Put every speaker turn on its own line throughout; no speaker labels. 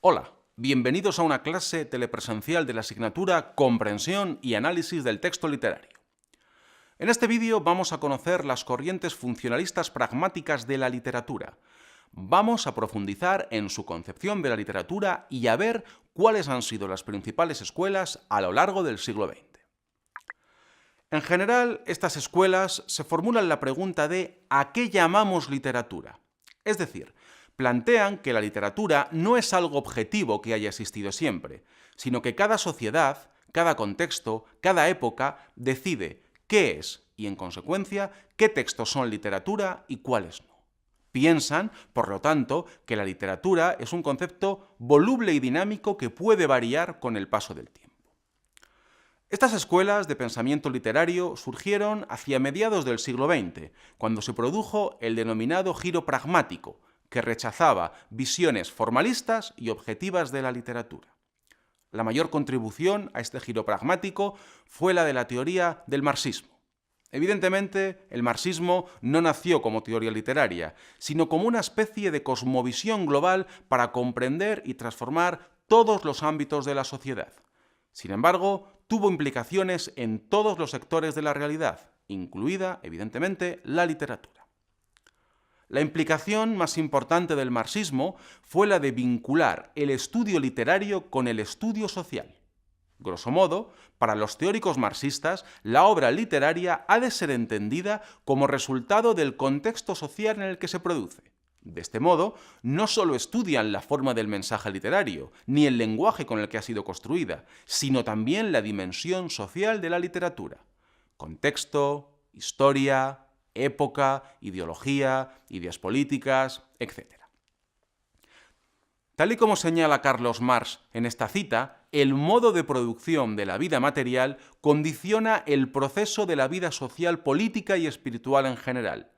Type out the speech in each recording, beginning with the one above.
Hola, bienvenidos a una clase telepresencial de la asignatura Comprensión y Análisis del Texto Literario. En este vídeo vamos a conocer las corrientes funcionalistas pragmáticas de la literatura. Vamos a profundizar en su concepción de la literatura y a ver cuáles han sido las principales escuelas a lo largo del siglo XX. En general, estas escuelas se formulan la pregunta de ¿a qué llamamos literatura? Es decir, plantean que la literatura no es algo objetivo que haya existido siempre, sino que cada sociedad, cada contexto, cada época decide qué es y, en consecuencia, qué textos son literatura y cuáles no. Piensan, por lo tanto, que la literatura es un concepto voluble y dinámico que puede variar con el paso del tiempo. Estas escuelas de pensamiento literario surgieron hacia mediados del siglo XX, cuando se produjo el denominado giro pragmático, que rechazaba visiones formalistas y objetivas de la literatura. La mayor contribución a este giro pragmático fue la de la teoría del marxismo. Evidentemente, el marxismo no nació como teoría literaria, sino como una especie de cosmovisión global para comprender y transformar todos los ámbitos de la sociedad. Sin embargo, tuvo implicaciones en todos los sectores de la realidad, incluida, evidentemente, la literatura. La implicación más importante del marxismo fue la de vincular el estudio literario con el estudio social. Grosso modo, para los teóricos marxistas, la obra literaria ha de ser entendida como resultado del contexto social en el que se produce. De este modo, no solo estudian la forma del mensaje literario, ni el lenguaje con el que ha sido construida, sino también la dimensión social de la literatura. Contexto, historia, época, ideología, ideas políticas, etc. Tal y como señala Carlos Marx en esta cita, el modo de producción de la vida material condiciona el proceso de la vida social, política y espiritual en general.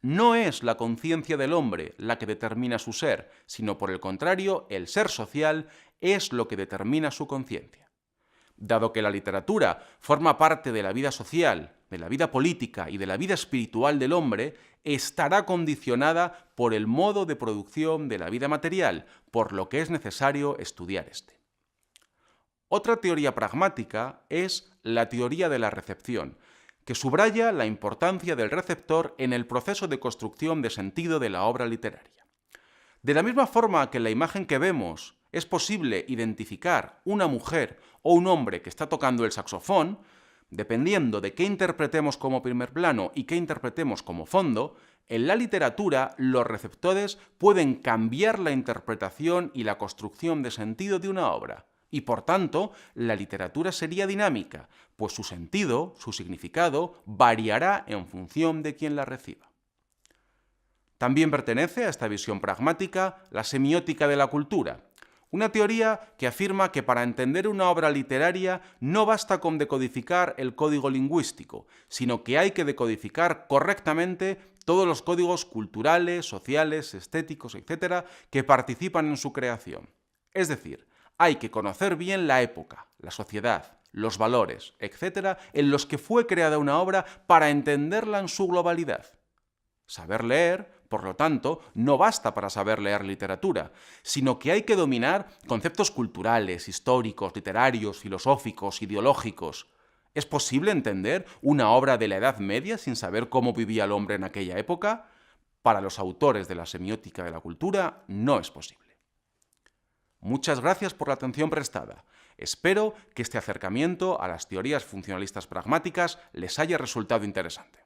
No es la conciencia del hombre la que determina su ser, sino por el contrario, el ser social es lo que determina su conciencia. Dado que la literatura forma parte de la vida social, de la vida política y de la vida espiritual del hombre, estará condicionada por el modo de producción de la vida material, por lo que es necesario estudiar este. Otra teoría pragmática es la teoría de la recepción, que subraya la importancia del receptor en el proceso de construcción de sentido de la obra literaria. De la misma forma que en la imagen que vemos es posible identificar una mujer o un hombre que está tocando el saxofón, dependiendo de qué interpretemos como primer plano y qué interpretemos como fondo, en la literatura los receptores pueden cambiar la interpretación y la construcción de sentido de una obra. Y por tanto, la literatura sería dinámica, pues su sentido, su significado, variará en función de quien la reciba. También pertenece a esta visión pragmática la semiótica de la cultura, una teoría que afirma que para entender una obra literaria no basta con decodificar el código lingüístico, sino que hay que decodificar correctamente todos los códigos culturales, sociales, estéticos, etc., que participan en su creación. Es decir, hay que conocer bien la época, la sociedad, los valores, etc., en los que fue creada una obra para entenderla en su globalidad. Saber leer, por lo tanto, no basta para saber leer literatura, sino que hay que dominar conceptos culturales, históricos, literarios, filosóficos, ideológicos. ¿Es posible entender una obra de la Edad Media sin saber cómo vivía el hombre en aquella época? Para los autores de la semiótica de la cultura, no es posible. Muchas gracias por la atención prestada. Espero que este acercamiento a las teorías funcionalistas pragmáticas les haya resultado interesante.